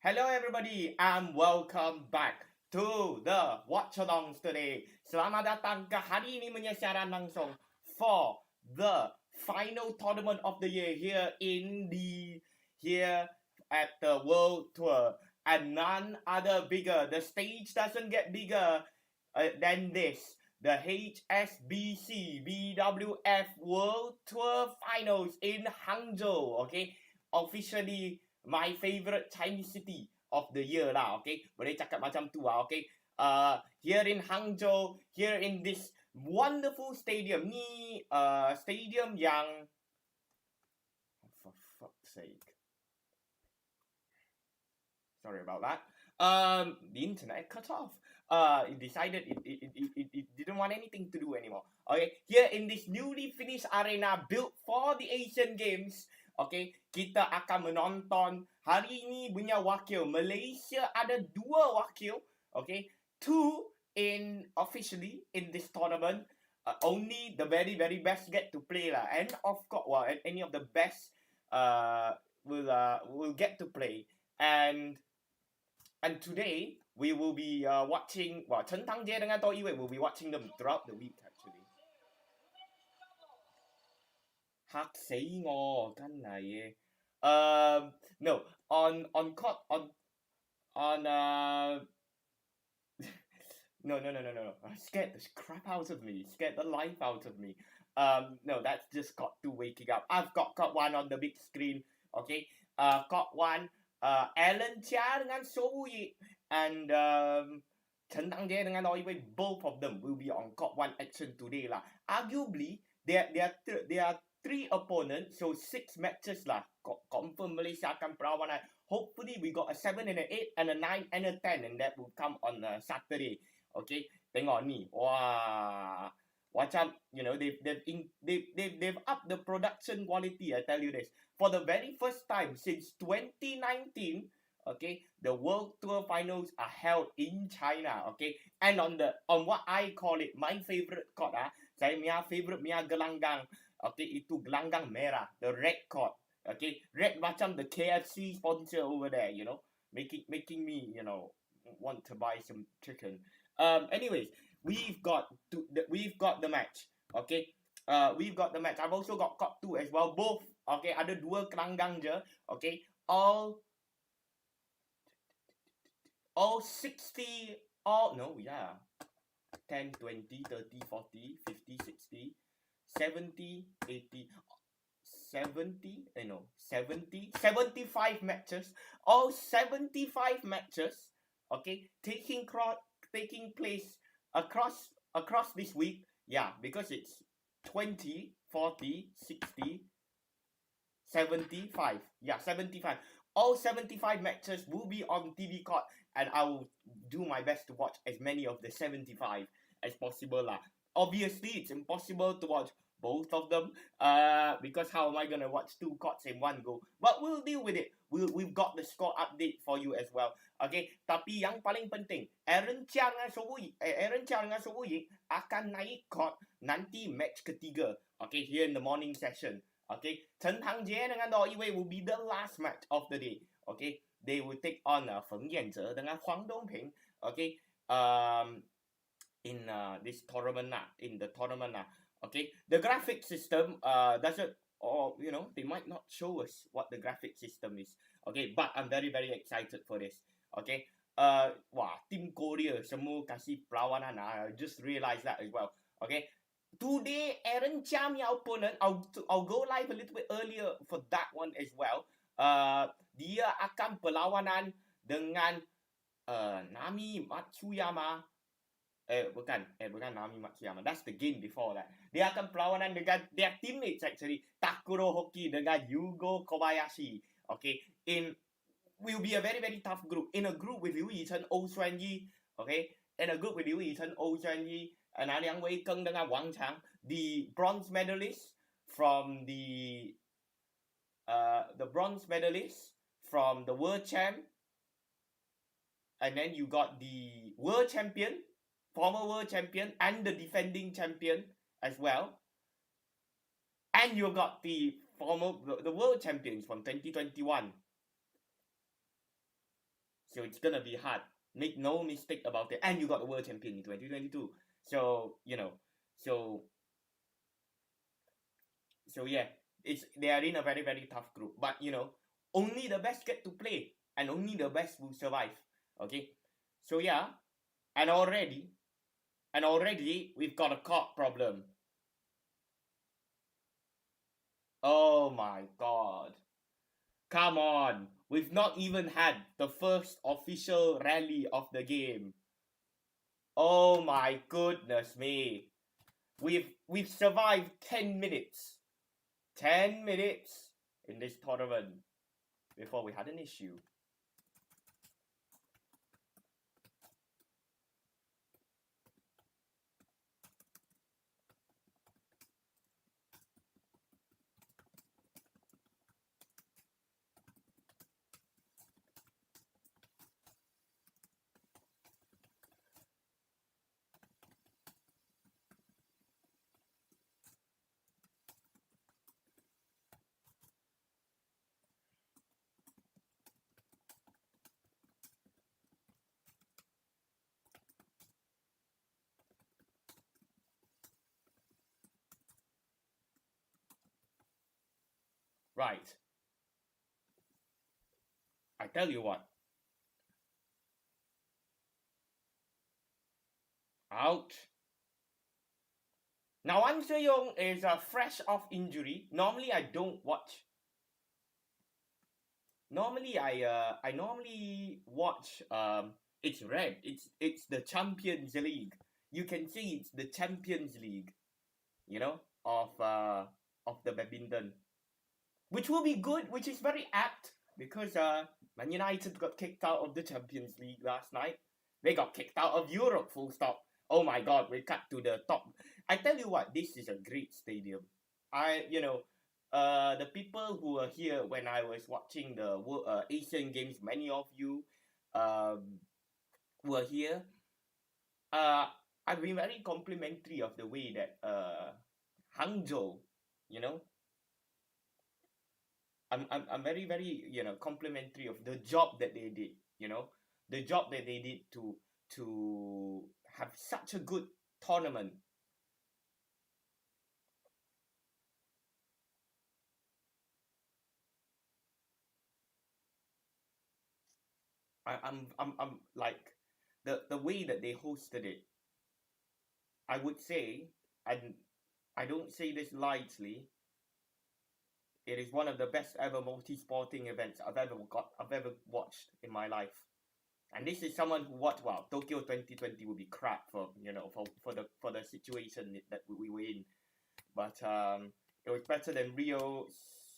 Hello everybody and welcome back to the Watchalong today. Selamat datang ke hari ini siaran langsung for the final tournament of the year here at the World Tour, and none other bigger. The stage doesn't get bigger than this. The HSBC BWF World Tour Finals in Hangzhou. Okay, officially my favorite Chinese city of the year lah. Okay, boleh cakap macam tu lah. Okay, here in Hangzhou, here in this wonderful stadium ni, stadium yang, for fuck's sake, sorry about that. The internet cut off. It decided it didn't want anything to do anymore. Okay, here in this newly finished arena built for the Asian Games. Okay, kita akan menonton hari ini punya wakil. Malaysia ada 2 wakil. Okay, 2 officially in this tournament. Only the very best get to play lah. And of course, any of the best will get to play. And today we will be watching. Chen Tangjie dengan Toh Yiwei will be watching them throughout the week actually. 학생어 간나예. No, on court on no. Scared the crap out of me. Scared the life out of me. No, that's just Court 2 waking up. I've got Court 1 on the big screen. Okay. Court 1, Alan Chia dengan So Wu-Yi and Chen Tangjie dengan Toh Yiwei, both of them will be on Court 1 action today lah. Arguably, there are 3 opponents, so 6 matches lah. Confirm Malaysia akan perlawanan. Hopefully we got a 7 and a 8 and a 9 and a 10, and that will come on Saturday. Okay, tengok ni. Wah, macam, you know, they've upped the production quality. I tell you this, for the very first time since 2019. Okay, the World Tour Finals are held in China. Okay, and on what I call it my favorite court, saya punya favorite punya gelanggang. Okay, itu gelanggang merah, the red court. Okay, red macam the KFC sponsor over there, you know, making me, you know, want to buy some chicken. Anyways, we've got the match. Okay, we've got the match. I've also got court 2 as well. Both, okay, ada 2 gelanggang je. Okay, all 60, 10, 20, 30, 40, 50, 60, 70, 80, 75 matches. All 75 matches, okay, taking place across this week. Yeah, because it's 20, 40, 60, 75. Yeah, 75. All 75 matches will be on TV court, and I will do my best to watch as many of the 75 as possible lah. Obviously, it's impossible to watch both of them, because how am I gonna watch 2 courts in one go? But we'll deal with it. We've got the score update for you as well. Okay, tapi yang paling penting, Aaron Chia dengan So Wu-Yi akan naik court nanti match ketiga. Okay, here in the morning session. Okay, Chen Tangjie dengan Toh Yiwei will be the last match of the day. Okay, they will take on Feng Yanzhe dengan Huang Dongping. Okay, in this tournament Okay, the graphic system doesn't, or you know, they might not show us what the graphic system is. Okay, but I'm very excited for this. Okay, Team Korea semua kasih perlawanan. I just realized that as well. Okay, today Aaron Chia punya opponent, I'll go live a little bit earlier for that one as well. Dia akan perlawanan dengan Nami Matsuyama. Bukan Nami Matsuyama. That's the game before that. Dia akan perlawanan dengan their teammates actually, Takuro Hoki dengan Yugo Kobayashi. Okay, will be a very tough group. In a group with Liu Yichen, Oh Xuanyi. Okay, in a group with Liu Yichen, Oh Xuanyi, and Liang Weikeng dengan Wang Chang, the bronze medalist from the world champ, and then you got the world champion, former world champion, and the defending champion as well, and you got the world champions from 2021. So it's gonna be hard. Make no mistake about it. And you got the world champion in 2022. So so yeah, they are in a very very tough group. But only the best get to play, and only the best will survive. Okay, so yeah, and already we've got a court problem. Oh my god. Come on. We've not even had the first official rally of the game. Oh my goodness me. We've survived 10 minutes. 10 minutes in this tournament before we had an issue. Right. I tell you what. Out. Now An Se-young is fresh off injury. Normally I don't watch. Normally I normally watch it's red. It's the Champions League. You can see it's the Champions League, of the badminton. Which will be good, which is very apt because Man United got kicked out of the Champions League last night. They got kicked out of Europe, full stop. Oh my god, we cut to the top. I tell you what, this is a great stadium. The people who were here when I was watching the Asian Games, many of you were here. I've been very complimentary of the way that Hangzhou, I'm very very complimentary of the job that they did. The job that they did to have such a good tournament. I'm like the way that they hosted it. I would say, and I don't say this lightly, it is one of the best ever multi-sporting events I've ever watched in my life. And this is someone who watched. Wow, Tokyo 2020 would be crap for for the situation that we were in, but it was better than Rio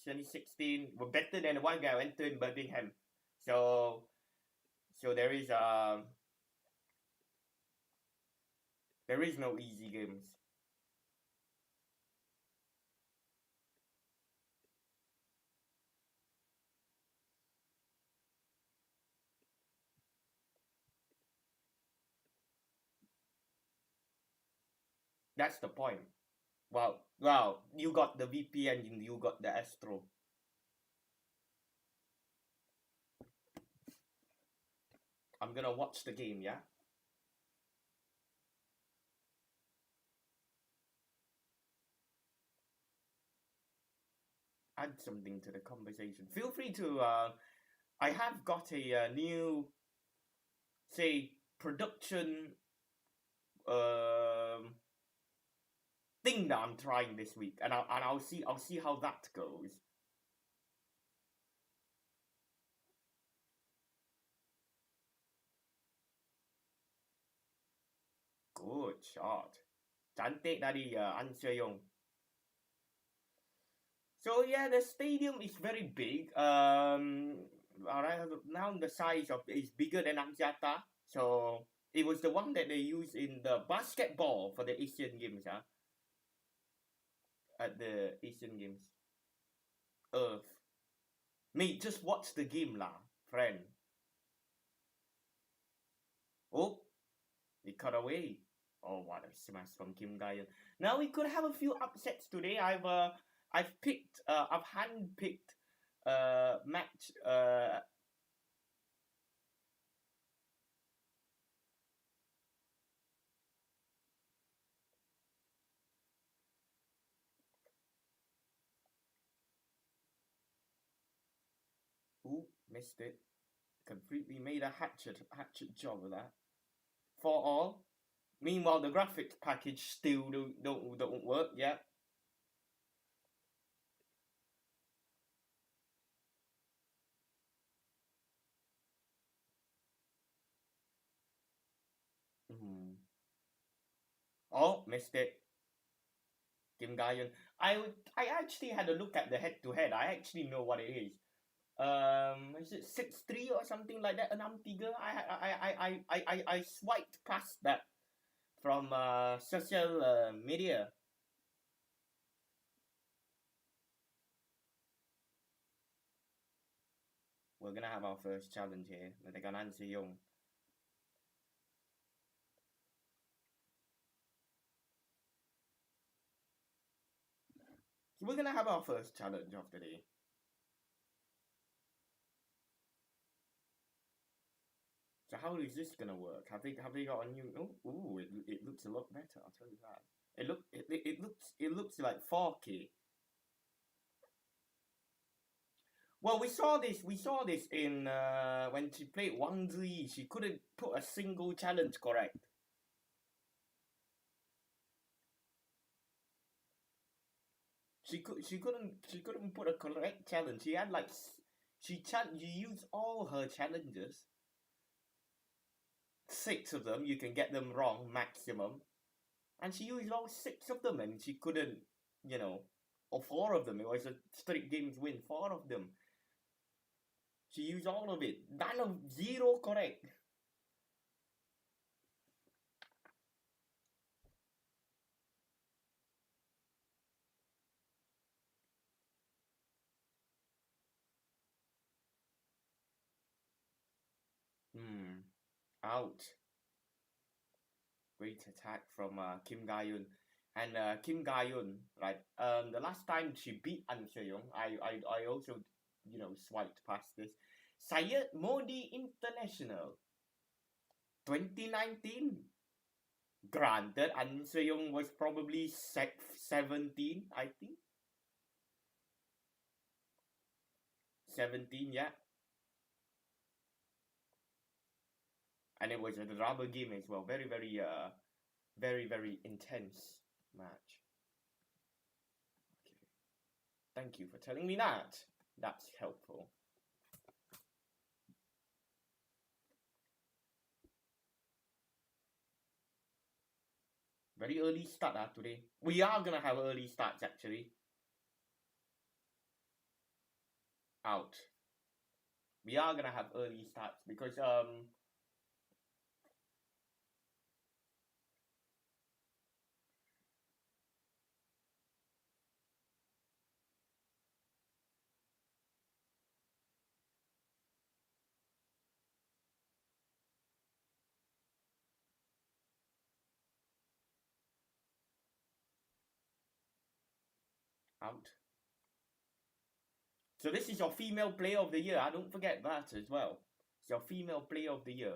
2016. Well, better than the one guy I went to in Birmingham. So there is no easy games. That's the point. Wow, you got the VPN and you got the Astro. I'm gonna watch the game, yeah? Add something to the conversation. Feel free to, I have got a new, say, production thing that I'm trying this week, and I'll see how that goes. Good shot. Cantik dari An Se-young. So yeah, the stadium is very big. Around the size of is bigger than Axiata. So it was the one that they used in the basketball for the Asian Games, at the Asian Games. Earth. Mate, just watch the game lah, friend. Oh, it cut away. Oh, what a smash from Kim Gayan. Now we could have a few upsets today. I've handpicked match Missed it. Completely made a hatchet job of that. 4-all. Meanwhile, the graphics package still don't work yet. Oh, missed it. Kim Gaeun. I actually had a look at the head-to-head. I actually know what it is. Is it 6-3 or something like that? 6-3. I swiped past that from social media. We're gonna have our first challenge here. Dengan An Se-young. So we're gonna have our first challenge of the day. So how is this gonna work? Have they got a new? Oh, it looks a lot better. I'll tell you that. It looks like 4K. Well, we saw this. We saw this in when she played Wang Ziyi. She couldn't put a single challenge correct. She couldn't put a correct challenge. She had like she used all her challenges. 6 of them. You can get them wrong maximum, and she used all 6 of them, and she couldn't. Or 4 of them. It was a straight games win. 4 of them. She used all of it. None of 0 correct. Out. Great attack from Kim Gaeun. And Kim Gaeun, right? The last time she beat An Se-young, I also, swiped past this. Syed Modi International, 2019. Granted, An Se-young was probably 17, I think. 17, yeah. And it was a rubber game as well. Very, very intense match. Okay. Thank you for telling me that. That's helpful. Very early start today. We are gonna have early starts actually. Out. We are gonna have early starts because out. So this is your female player of the year. Don't forget that as well. It's your female player of the year.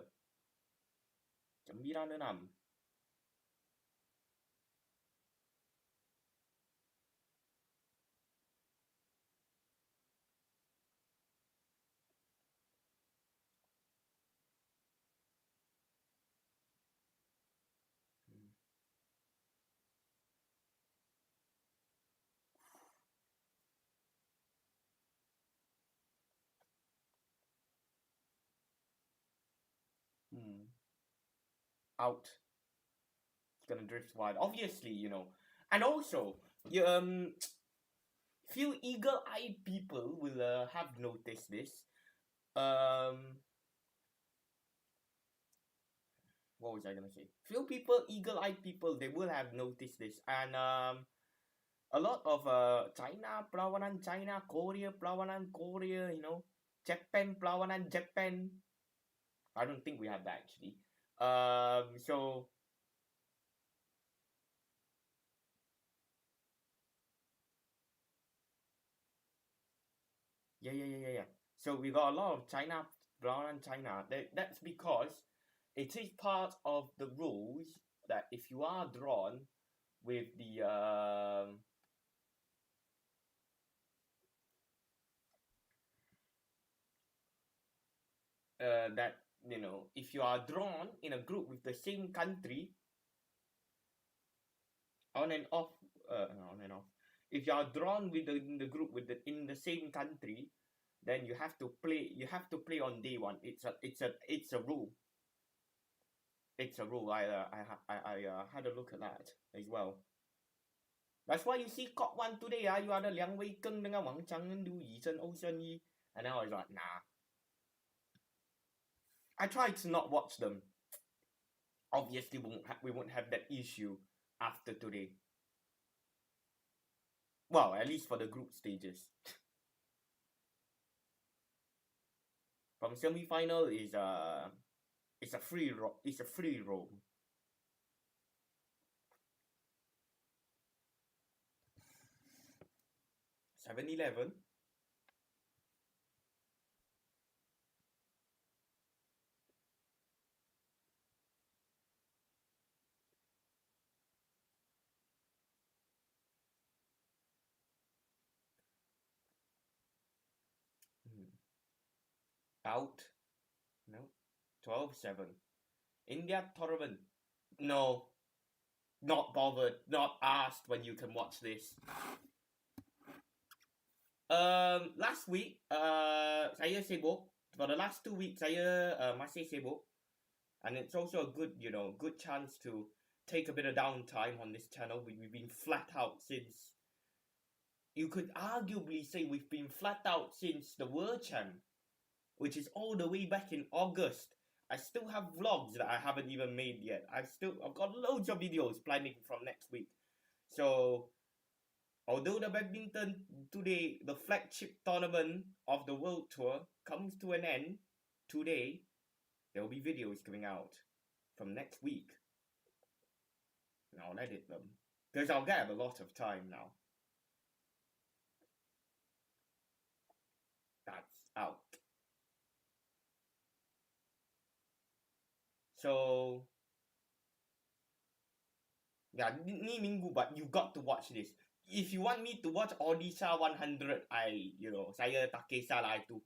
9-6. Out. It's gonna drift wide. Obviously, And also, few eagle-eyed people will have noticed this. What was I gonna say? Few people, eagle-eyed people, they will have noticed this, and a lot of China perlawanan China, Korea perlawanan Korea, Japan perlawanan Japan. I don't think we have that actually. So yeah. So we got a lot of China perlawanan China. That's because it is part of the rules that if you are drawn with the that if you are drawn in a group with the same country, on and off, on and off. If you are drawn with in the group in the same country, then you have to play. You have to play on day one. It's a rule. It's a rule. I had a look at that as well. That's why you see Court 1 today, you ada Liang Weikeng dengan Wang Chang'en, Liu Yizhen, Ou Shenyi, and now I was like, nah. I tried to not watch them. Obviously, we won't have that issue after today. Well, at least for the group stages. From semi-final is it's a free roam. 7-Eleven. Out. No. 12-7. India tournament. No. Not bothered. Not asked when you can watch this. Last week, saya sibuk. For the last 2 weeks, saya masih sibuk. And it's also a good chance to take a bit of downtime on this channel. We've been flat out since, you could arguably say we've been flat out since the World Champ, which is all the way back in August. I still have vlogs that I haven't even made yet. I've got loads of videos planning from next week. So, although the badminton today, the flagship tournament of the World Tour comes to an end today, there will be videos coming out from next week. And I'll edit them, because I'll get a lot of time now. That's out. So, yeah, ni minggu, but you got to watch this. If you want me to watch Odisha 100, saya tak kisah lah itu.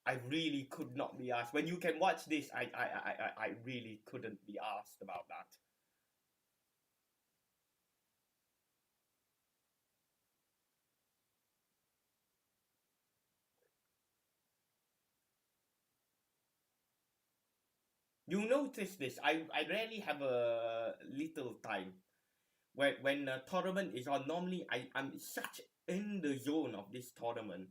I really could not be asked. When you can watch this, I really couldn't be asked about that. You notice this. I rarely have a little time. When a tournament is on, normally I'm such in the zone of this tournament.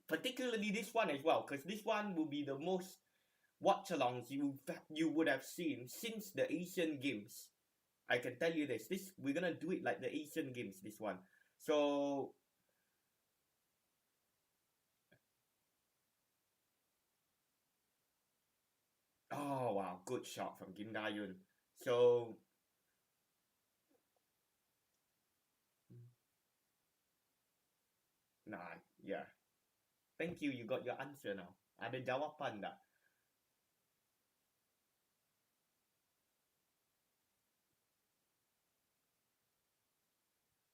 Particularly this one as well, because this one will be the most watchalongs you would have seen since the Asian Games. I can tell you this. We're gonna do it like the Asian Games, this one. So oh wow, good shot from Kim Da-yun. So nah, yeah. Thank you got your answer now. Ada jawapan tak?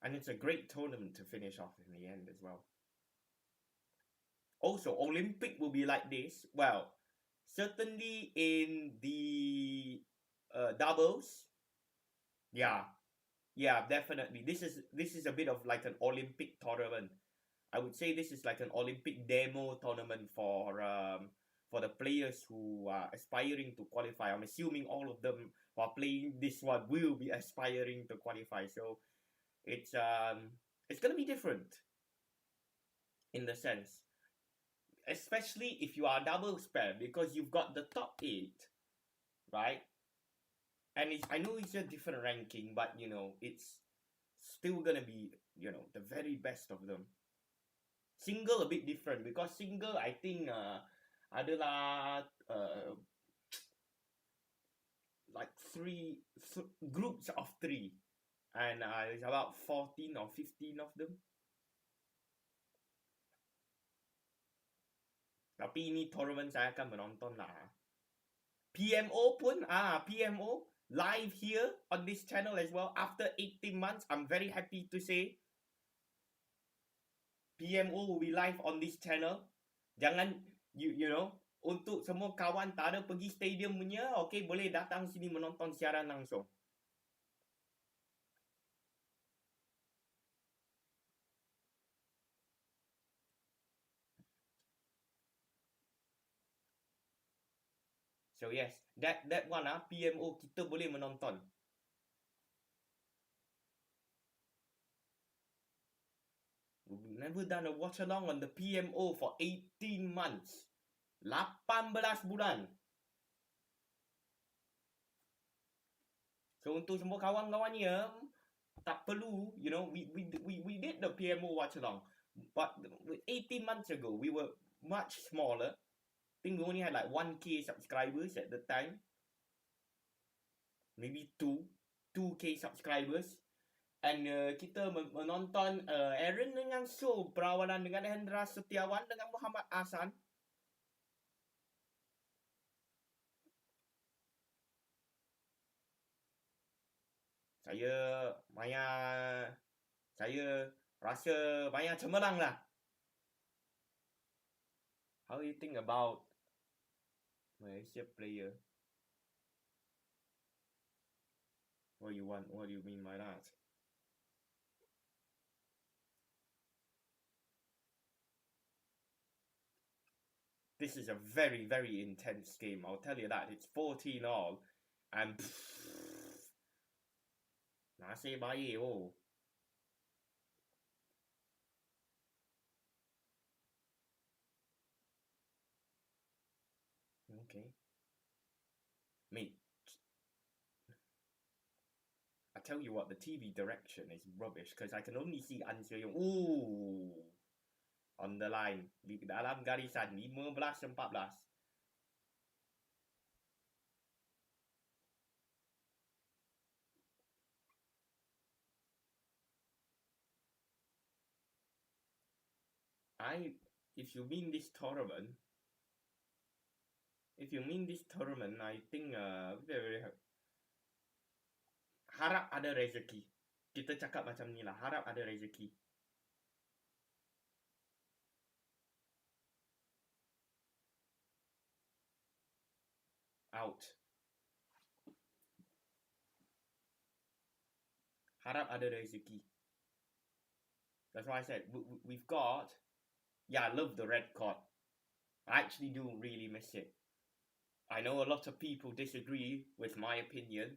And it's a great tournament to finish off in the end as well. Also, Olympic will be like this. Well, certainly in the doubles. Yeah, definitely. This is a bit of like an Olympic tournament. I would say this is like an Olympic demo tournament for the players who are aspiring to qualify. I'm assuming all of them who are playing this one will be aspiring to qualify. So it's gonna be different in the sense, especially if you are doubles pair, because you've got the top 8, right? And I know it's a different ranking, but it's still gonna be the very best of them. Single a bit different, because single I think adalah like 3 groups of 3, and it's about 14 or 15 of them. Tapi ini tournament saya akan menonton lah. PMO pun, PMO live here on this channel as well after 18 months. I'm very happy to say PMO will be live on this channel. Jangan you know untuk semua kawan tak ada pergi stadium punya, okay, boleh datang sini menonton siaran langsung. So yes, that one PMO kita boleh menonton. We've never done a watch along on the PMO for 18 months. 18 bulan. So untuk semua kawan-kawannya, tak perlu, you know, we did the PMO watch along, but 18 months ago we were much smaller. I think we only had like 1K subscribers at the time. Maybe 2K subscribers. And kita menonton Aaron dengan Show berawalan dengan Hendra Setiawan dengan Muhammad Hasan. Saya rasa Maya cemerlang lah. How do you think about Malaysia player? What do you mean by that? This is a very, very intense game. I'll tell you that. It's 14 all. And nasib baik oh. Okay. Mate, I tell you what, the TV direction is rubbish because I can only see An Seo Yong. Ooh. On the line. Di dalam garisan 15-14. If you mean this tournament, I think harap ada rezeki. Kita cakap macam ni lah, harap ada rezeki. Out. Harap ada rezeki. That's why I said we've got. Yeah, I love the red court. I actually do really miss it. I know a lot of people disagree with my opinion,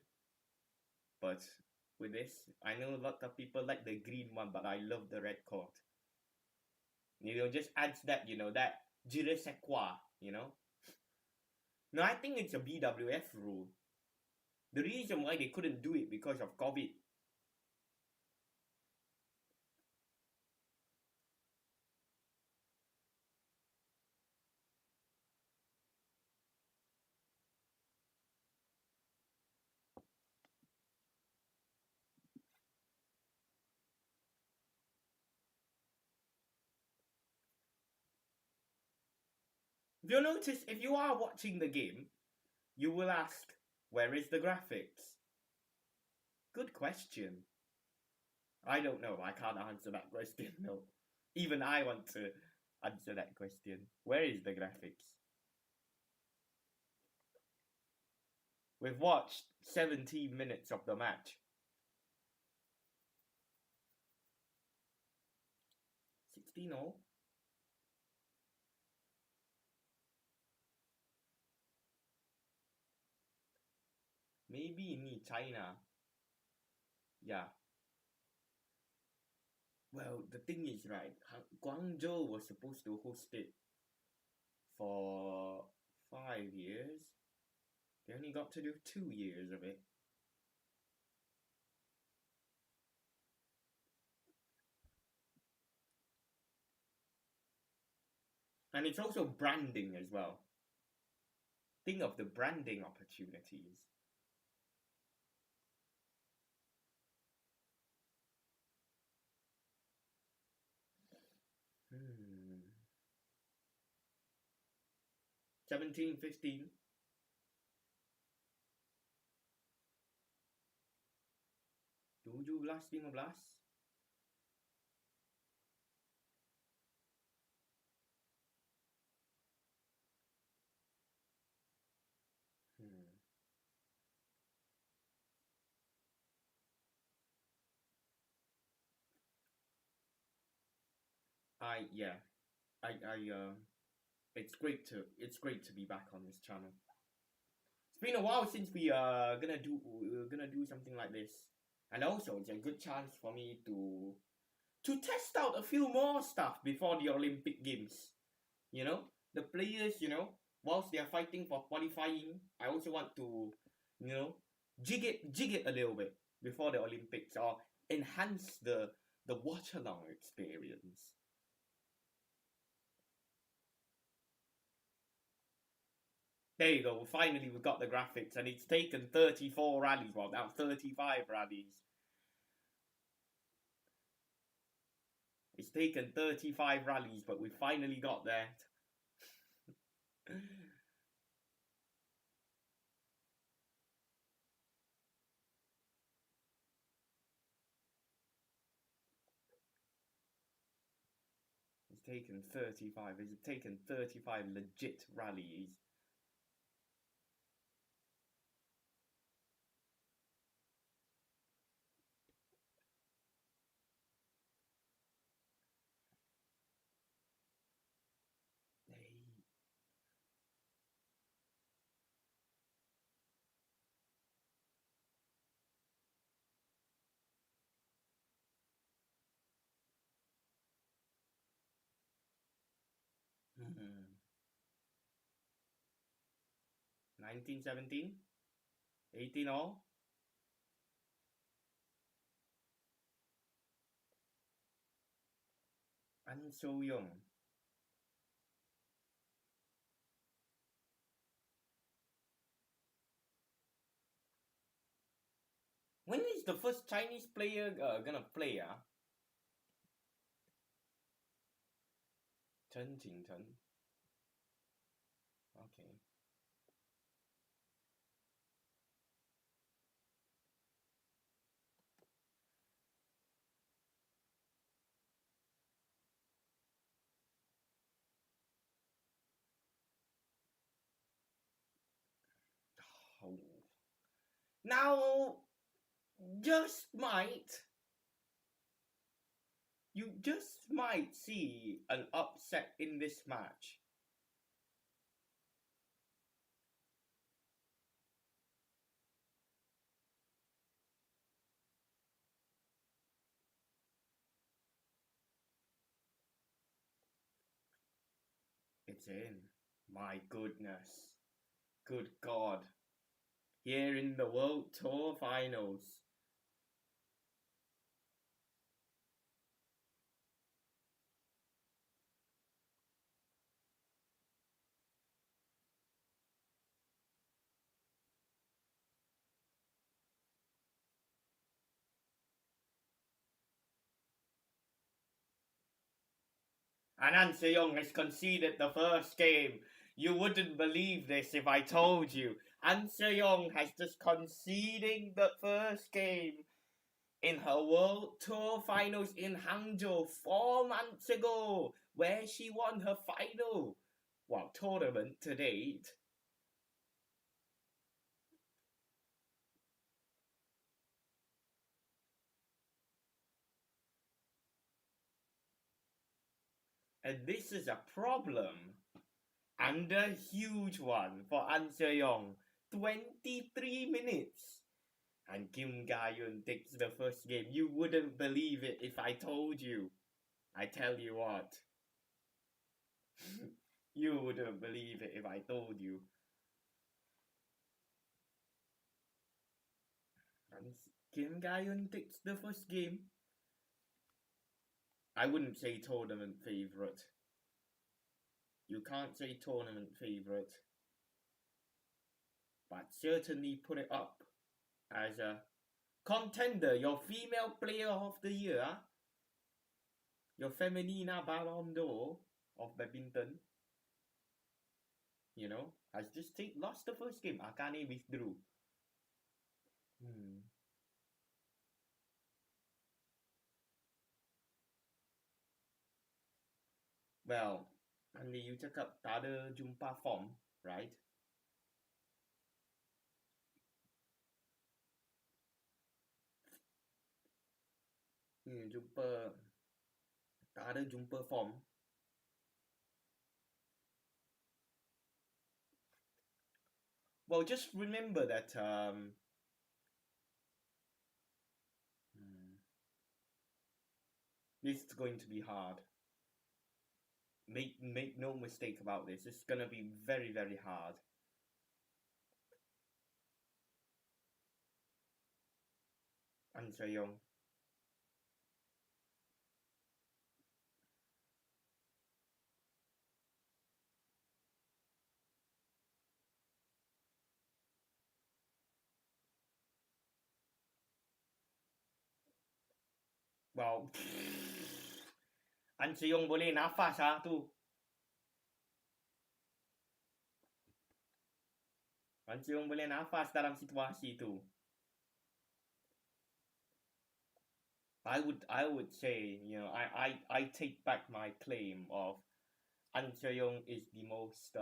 but with this, I know a lot of people like the green one, but I love the red court. You know, just adds that, you know, that je ne sais quoi, you know. No, I think it's a BWF rule. The reason why they couldn't do it because of COVID. If you notice, if you are watching the game, you will ask, where is the graphics? Good question. I don't know. I can't answer that question, no. Even I want to answer that question. Where is the graphics? We've watched 17 minutes of the match. 16-0. Maybe in China. Yeah. Well, the thing is, right, Guangzhou was supposed to host it for 5 years. They only got to do 2 years of it. And it's also branding as well. Think of the branding opportunities. Hmm. 17, 15. Tujuh belas, 15. Yeah, I it's great to be back on this channel. It's been a while since we gonna do something like this, and also it's a good chance for me to test out a few more stuff before the Olympic Games. You know, the players, whilst they are fighting for qualifying, I also want to, jig it a little bit before the Olympics, or enhance the Watchalong experience. There you go. Finally, we've got the graphics, and it's taken 34 rallies. Well, now 35 rallies. It's taken 35 rallies, but we finally got there. It's taken 35. It's taken 35 legit rallies. Hey. 1917? 18 all? An So Young. When is the first Chinese player gonna play? Chen Qingchen. Okay. Oh. Now, just might, you just might see an upset in this match. It's in. My goodness. Good God. Here in the World Tour Finals. And An Se Young has conceded the first game. You wouldn't believe this if I told you. An Se Young has just conceded the first game in her World Tour Finals in Hangzhou 4 months ago, where she won her final, tournament to date. And this is a problem, and a huge one for An Se Young. 23 minutes. And Kim Ga-eun takes the first game. You wouldn't believe it if I told you. I tell you what. You wouldn't believe it if I told you. And Kim Ga-eun takes the first game. I wouldn't say tournament favourite. You can't say tournament favourite. But certainly put it up as a contender, your female player of the year, your Femenina Ballon d'Or of Badminton, has just lost the first game. Akane withdrew. Well, Andy, you cakap tak ada jumpa form, right? Jumpa tak ada jumpa form. Well, just remember that this is going to be hard. Make no mistake about this. It's gonna be very, very hard. An Seo-yong. Well, An Seo-yong boleh nafas tu. An Seo-yong boleh nafas dalam situasi tu. I would say, I take back my claim of An Seo-yong is the most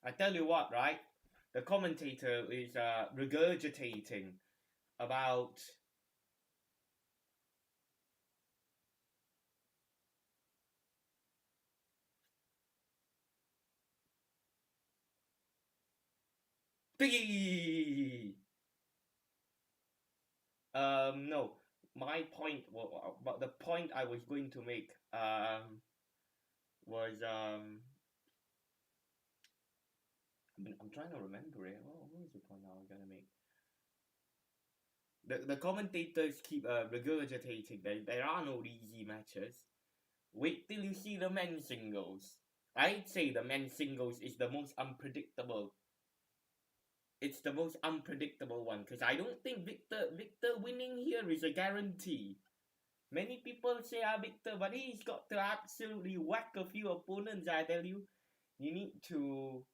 I tell you what, right? The commentator is regurgitating about no. My point, but the point I was going to make was I'm trying to remember it. What was the point I was gonna make? The commentators keep regurgitating that there are no easy matches. Wait till you see the men's singles. I'd say the men's singles is the most unpredictable. It's the most unpredictable one because I don't think Victor winning here is a guarantee. Many people say Victor, but he's got to absolutely whack a few opponents. I tell you, you need to.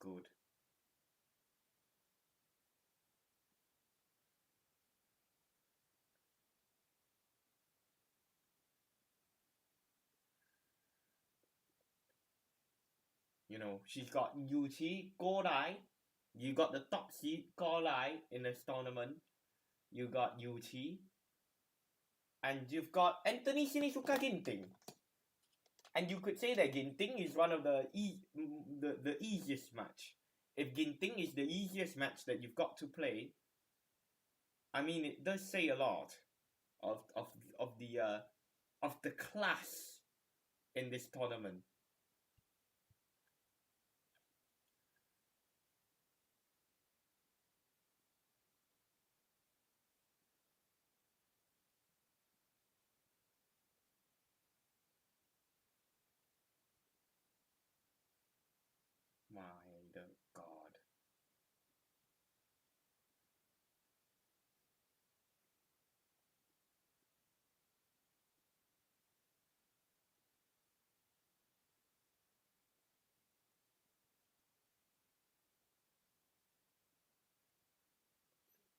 Good. She's got Yuchi, Godai. You got the top seed, Godai, in this tournament. You got Yuchi. And you've got Anthony Sinisuka Ginting. And you could say that Ginting is one of the easiest match. If Ginting is the easiest match that you've got to play, I mean, it does say a lot of the class in this tournament. My God.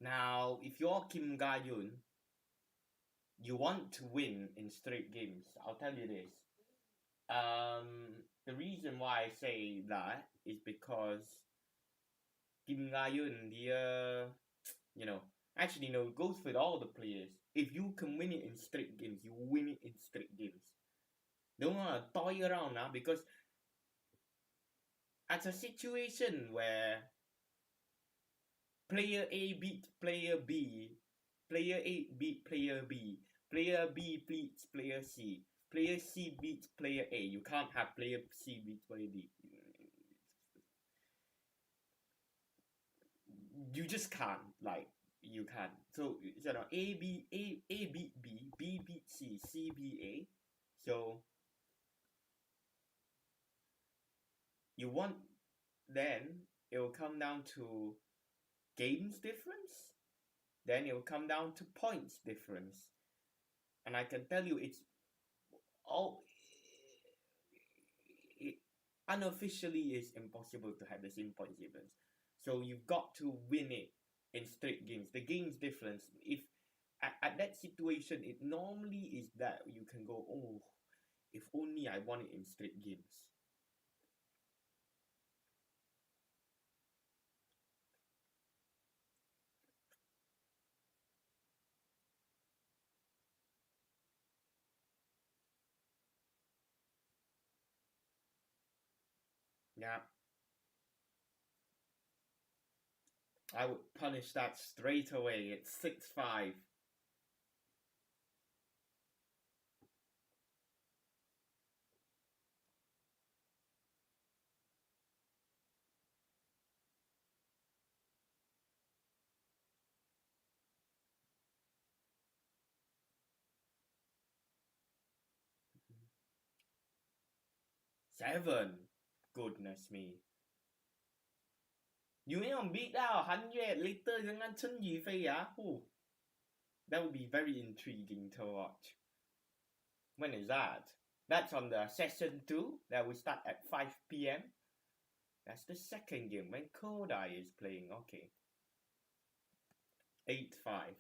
Now, if you're Kim Ga-eun, you want to win in straight games. I'll tell you this. The reason why I say that is because Kim Ga-eun, actually, it goes with all the players. If you can win it in straight games, you win it in straight games. Don't want to toy around now because it's a situation where player A beat player B Player A beat player B. Player B beats player C. Player C beats player A. You can't have player C beats player D. You just can't. Like, you can't. So, A beat B, B beat C, C beat A. So you want, then it will come down to games difference. Then it will come down to points difference. And I can tell you, it's all unofficially is impossible to have the same points difference. So you've got to win it in straight games. The games difference, if at that situation, it normally is that you can go, oh, if only I won it in straight games. Yeah. I would punish that straight away. It's 6-5. Seven. Goodness me. You ain't on beat now, 100 later dengan Chen Yufei, yeah? Ooh. That would be very intriguing to watch. When is that? That's on the session 2 that will start at 5 p.m. That's the second game when Kodai is playing. Okay. 8-5.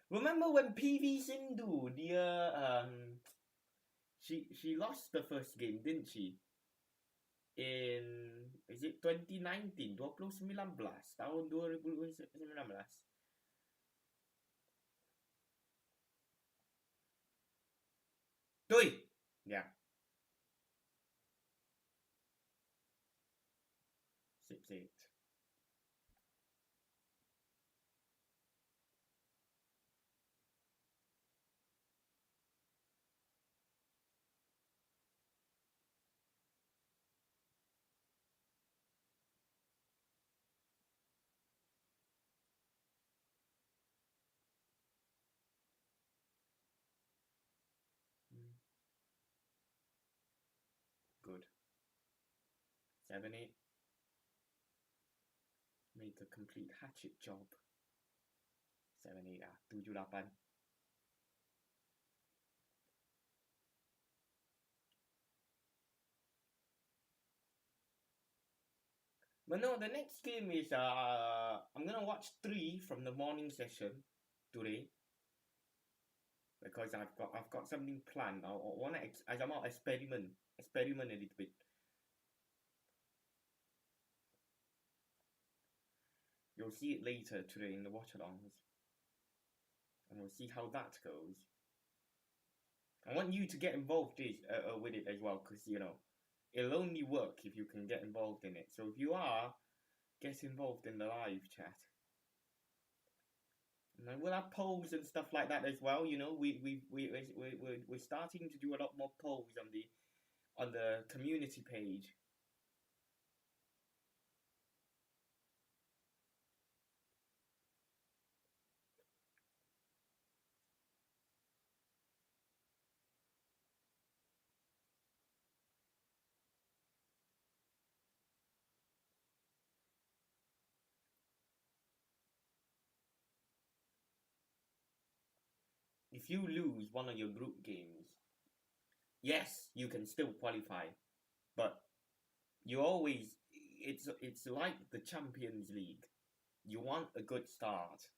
Remember when PV Sindhu, she lost the first game, didn't she? In, is it 2019? 2019? Tahun 2019. Doi! Yeah. 6-8. Good. 7-8. Make a complete hatchet job. 7-8 ah. 7-8. But no, the next game is I'm gonna watch 3 from the morning session today. Because I've got something planned. I wanna experiment a little bit. You'll see it later today in the watchalongs. And we'll see how that goes. I want you to get involved with it as well, because, it'll only work if you can get involved in it. So if you are, get involved in the live chat. And we'll have polls and stuff like that as well. We're starting to do a lot more polls on the community page. If you lose one of your group games, yes, you can still qualify, but you always, it's like the Champions League. You want a good start.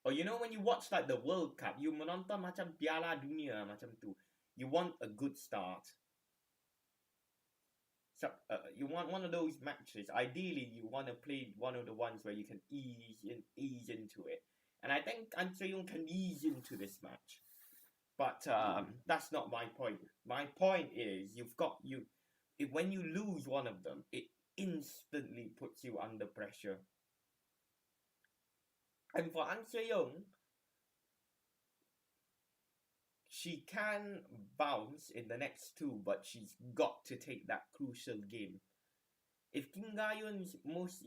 Or when you watch like the World Cup, you menonton macam Piala Dunia macam tu. You want a good start. So you want one of those matches. Ideally, you want to play one of the ones where you can ease into it. And I think An Se-young can ease into this match. But that's not my point. My point is when you lose one of them, it instantly puts you under pressure. And for An Se-young, she can bounce in the next two, but she's got to take that crucial game. If Kim Ga-eun's most,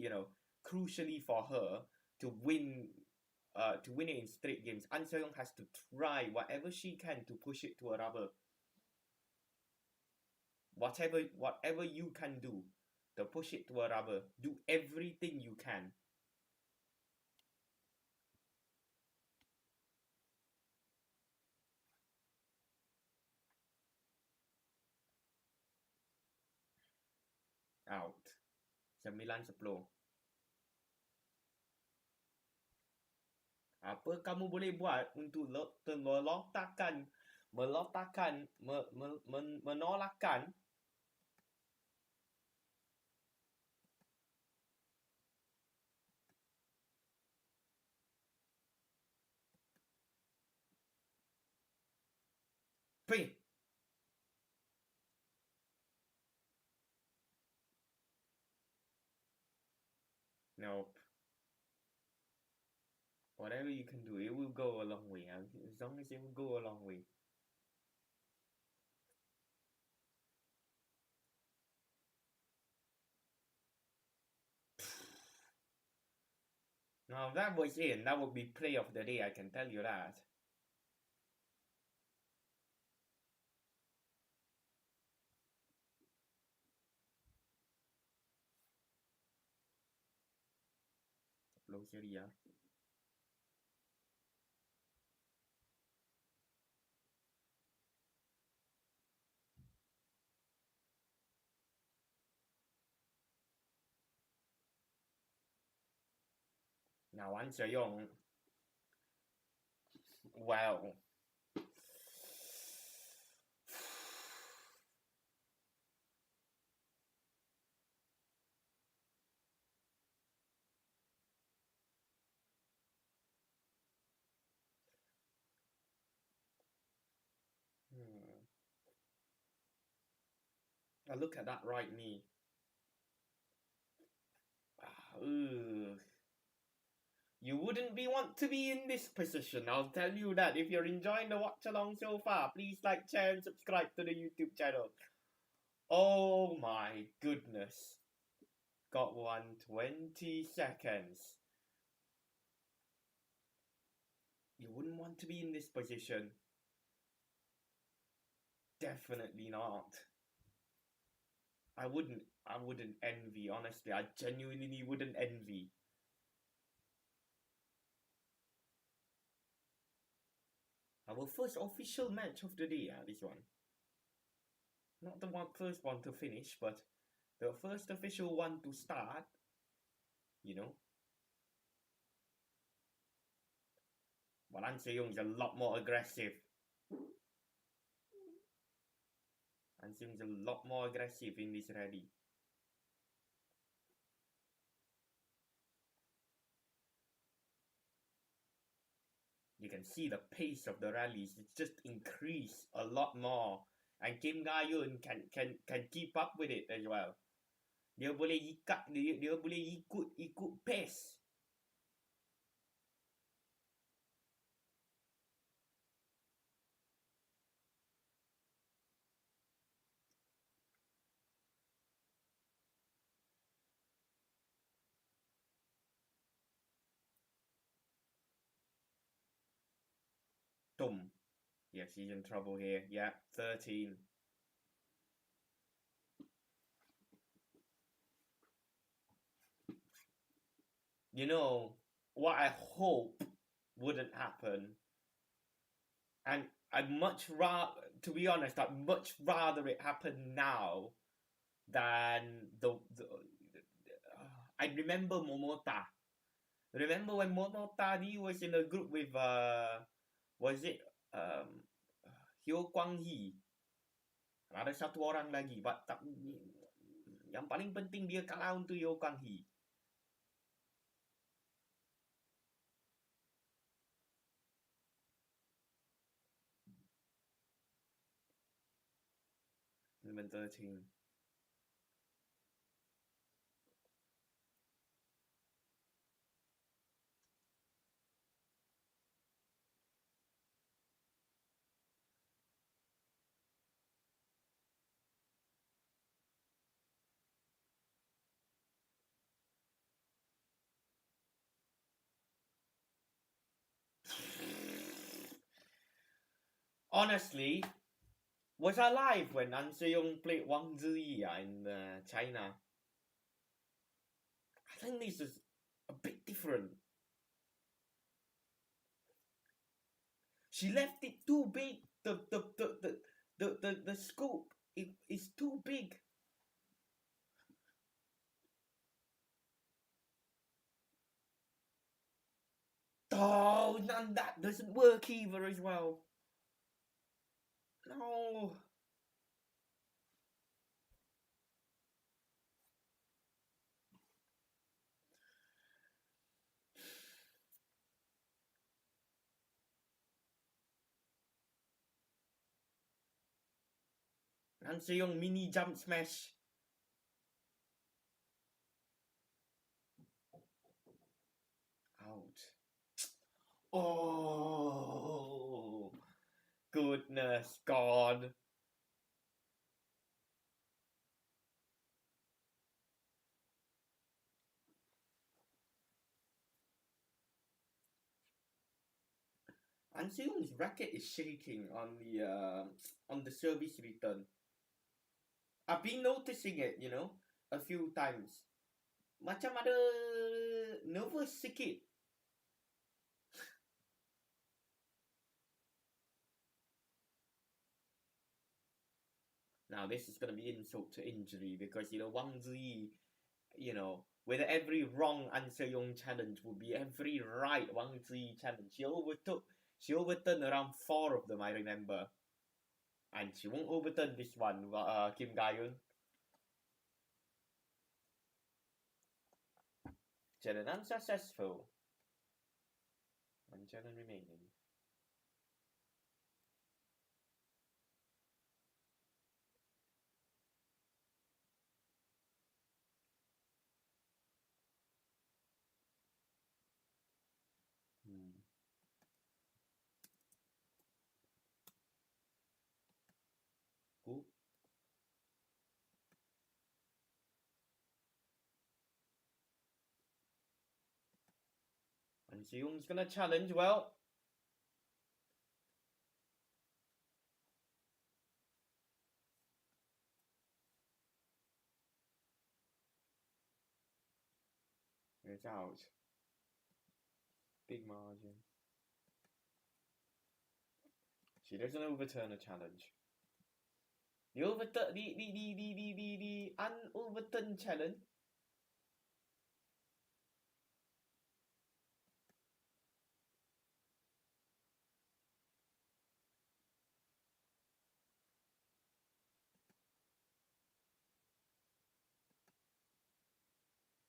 crucially for her to win it in straight games, An Se-young has to try whatever she can to push it to a rubber. Whatever you can do to push it to a rubber, do everything you can. Out. 9-10. Apa kamu boleh buat untuk menolakkan P. Nope. Whatever you can do, it will go a long way. As long as it will go a long way. Now, if that was in, that would be play of the day, I can tell you that. Belum seri ya. Now, An Se-young, well, now look at that right knee. You wouldn't want to be in this position, I'll tell you that. If you're enjoying the watch along so far, please like, share, and subscribe to the YouTube channel. Oh my goodness. Got 120 seconds. You wouldn't want to be in this position. Definitely not. I wouldn't envy, honestly. I genuinely wouldn't envy. Our first official match of the day, this one. Not the first one to finish, but the first official one to start. But An Se-young's a lot more aggressive. An Se-young's a lot more aggressive in this rally. You can see the pace of the rallies. It's just increased a lot more. And Kim Ga-eun can keep up with it as well. Dia boleh ikut pace. Tum. Yeah, she's in trouble here. Yeah, 13. What I hope wouldn't happen, and I'd much rather, to be honest, I'd much rather it happen now than I remember Momota. Remember when Momota was in a group with was it Hyo Kwang-hee? Ada satu orang lagi, but yang paling penting dia kalah untuk Hyo Kwang-hee. Number 13. Honestly, was I alive when An Se-young played Wang Ziyi in China? I think this is a bit different. She left it too big. The scope is too big. Oh, none that doesn't work either as well. No. An Se-young mini jump smash. Out. Oh, goodness God. An Se-young's racket is shaking on the service return. I've been noticing it, a few times. Macam ada nervous sikit. Now this is gonna be insult to injury because Wang Ziyi, with every wrong An Se-young challenge would be every right Wang Ziyi challenge. She overturned around 4 of them, I remember. And she won't overturn this one, Kim Ga-eun. Challenge unsuccessful. 1 challenge remaining. Ooh. And Se-young's gonna challenge, well. It's out. Big margin. She doesn't overturn a challenge. The unoverturned challenge.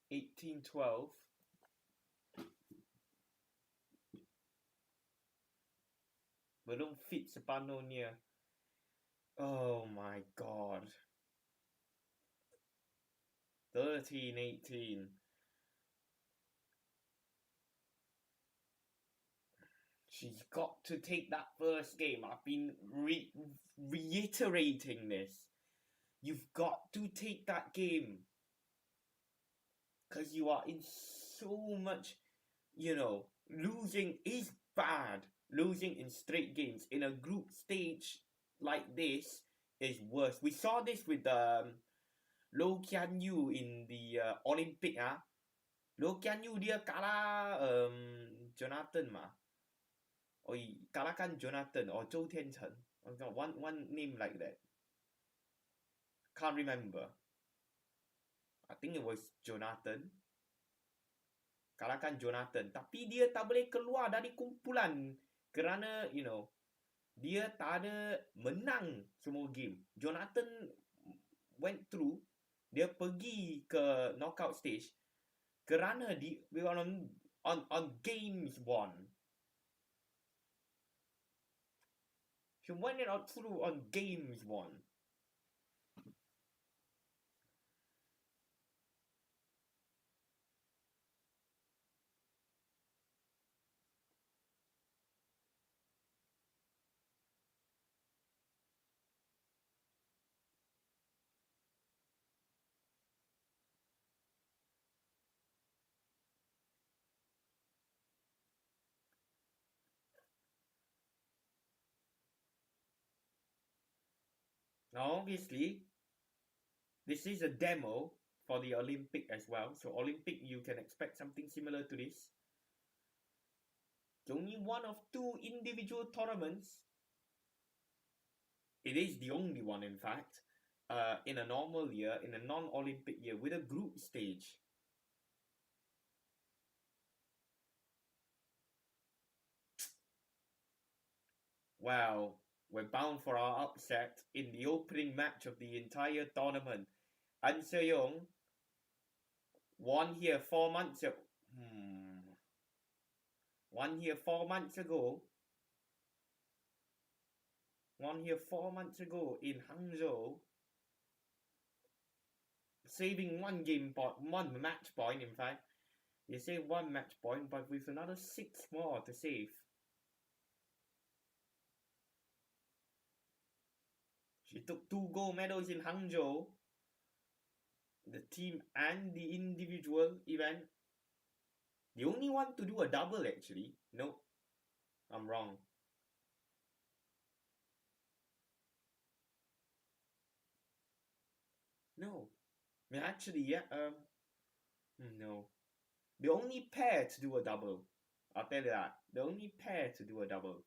$18-12. Belum fit sepanuhnya. Oh my God. 13-18. She's got to take that first game. I've been reiterating this. You've got to take that game. Because you are in so much, losing is bad. Losing in straight games in a group stage like this is worse. We saw this with Low Kian Yu in the Olympic. Low Kian Yu dia kalah Jonathan mah. Or kalahkan Jonathan or Zhou Tiancheng. One name like that. Can't remember. I think it was Jonathan. Kalahkan Jonathan. Tapi dia tak boleh keluar dari kumpulan. Kerana, dia tak ada menang semua game. Jonathan went through. Dia pergi ke knockout stage. Kerana we were on games won. He went it out through on games won. Now, obviously, this is a demo for the Olympic as well. So Olympic, you can expect something similar to this. It's only one of 2 individual tournaments. It is the only one, in fact, in a normal year, in a non-Olympic year, with a group stage. Well, we're bound for our upset in the opening match of the entire tournament. An Se-young won here 4 months ago. Won here 4 months ago. Won here 4 months ago in Hangzhou. Saving one match point, in fact. You save 1 match point, but with another 6 more to save. She took 2 gold medals in Hangzhou, the team and the individual event. The only one to do a double, actually. No, I'm wrong. No. Actually, yeah, no. The only pair to do a double. I'll tell you that. The only pair to do a double.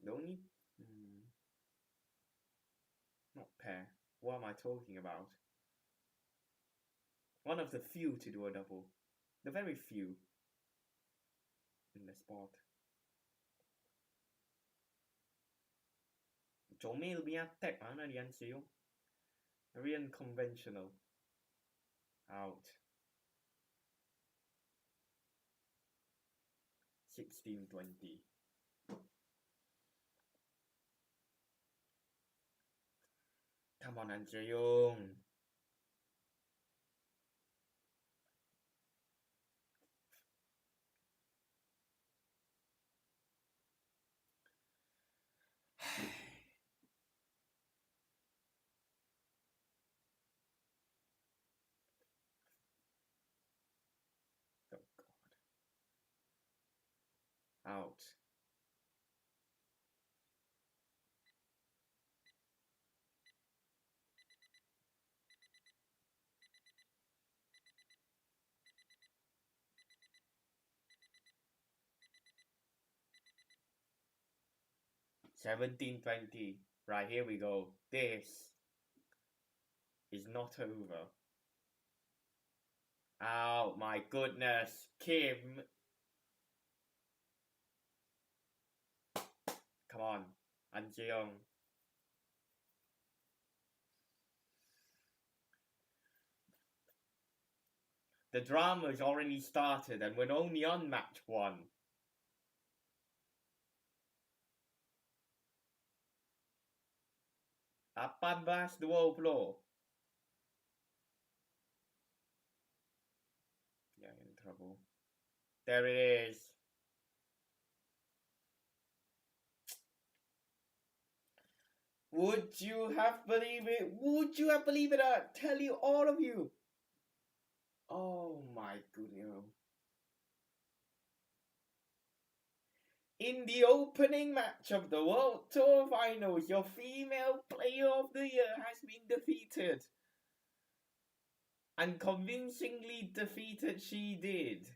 The only... not pair. What am I talking about? One of the few to do a double. The very few in the sport. Comel lebih attack mana di An Se-young. Very unconventional. Out. 16-20. Come on, An Se-young. Oh, God. Out. $17-20. Right, here we go. This is not over. Oh my goodness, Kim. Come on, An Se-young. The drama's already started and we're only on match 1. $18-20. Yeah, in trouble. There it is. Would you have believed it? Would you have believed it? I tell you, all of you. Oh my goodness. In the opening match of the World Tour Finals, your female player of the year has been defeated. And convincingly defeated she did.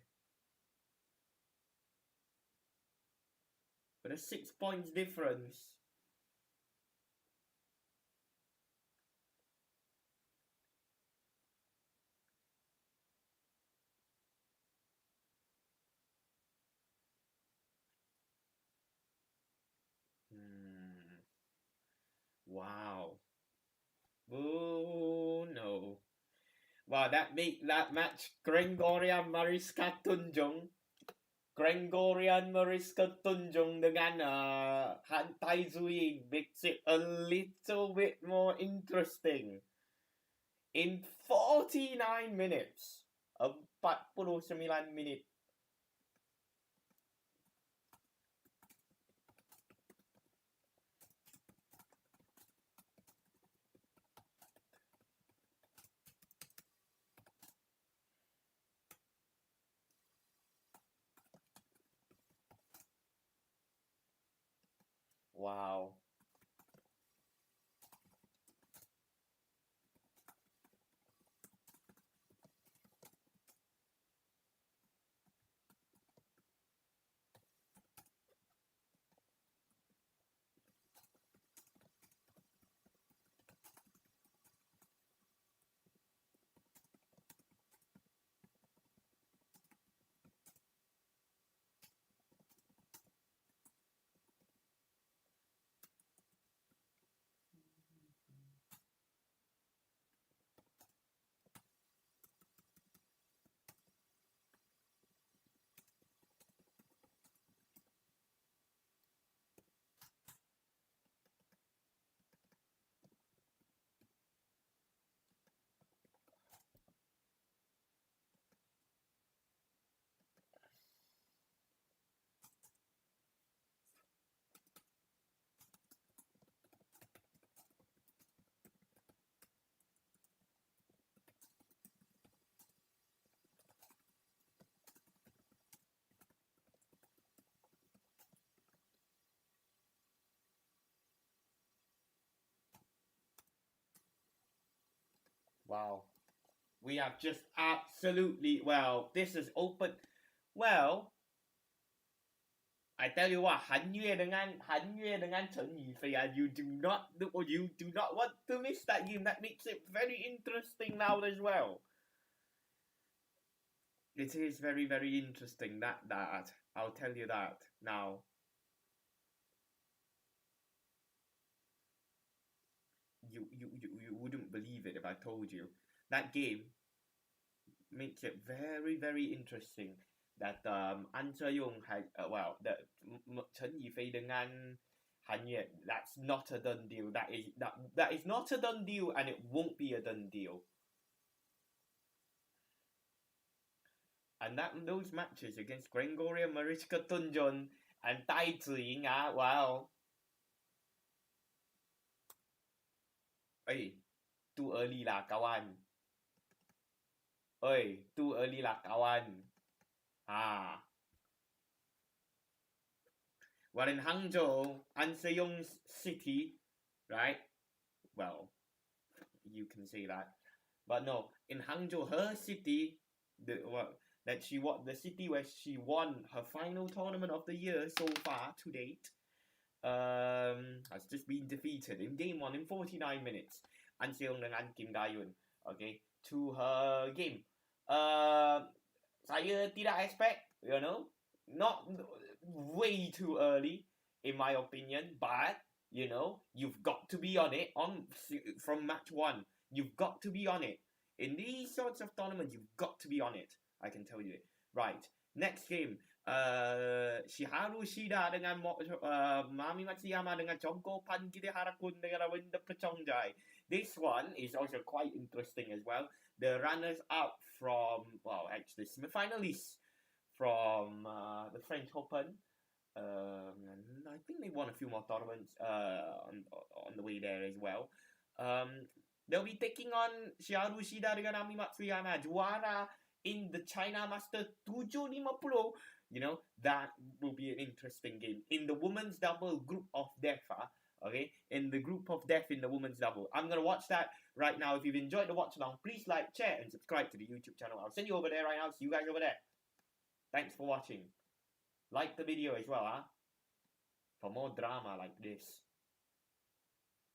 With a 6 points difference. Wow. Oh no. Wow, that match Gregorian Mariska Tunjung. Gregorian Mariska Tunjung dengan Han Tai Zui makes it a little bit more interesting. In 49 minutes. 49 minit. Wow. Wow. We have just absolutely, well, this is open. Well, I tell you what, Han Yue dengan Chen Yufei, you do not want to miss that game. That makes it very interesting now as well. It is very, very interesting. That I'll tell you that now. You wouldn't believe it if I told you that game makes it very, very interesting. That An Se-young had Chen Yifei dengan Han Yue, that's not a done deal. That is not a done deal, and it won't be a done deal. And those matches against Gregoria Mariska Tunjun and Tai Ziying, wow. Hey, too early lah kawan. Oi, too early lah kawan. Well, in Hangzhou, An Se-young's city, right? Well, you can say that. But no, in Hangzhou, her city, the city where she won her final tournament of the year so far to date, has just been defeated in game 1 in 49 minutes. An Se-young dengan Kim Da-yun, okay, to her game. Saya tidak expect, not way too early, in my opinion, but, you've got to be on it from match 1. You've got to be on it. In these sorts of tournaments, you've got to be on it. I can tell you it. Right. Next game. Shiharu Shida dengan Mami Matsuyama dengan Jongko Pangide Harakun dengan Rawinda Pechongjai. This one is also quite interesting as well. The runners-up from, actually semi-finalists from the French Open. And I think they won a few more tournaments on the way there as well. They'll be taking on Shiharu Shida dengan Ami Matsuyama, juara in the China Master 750. That will be an interesting game. In the women's double group of death, okay? In the group of death in the women's double. I'm going to watch that right now. If you've enjoyed the watch along, please like, share, and subscribe to the YouTube channel. I'll send you over there right now. See you guys over there. Thanks for watching. Like the video as well, for more drama like this.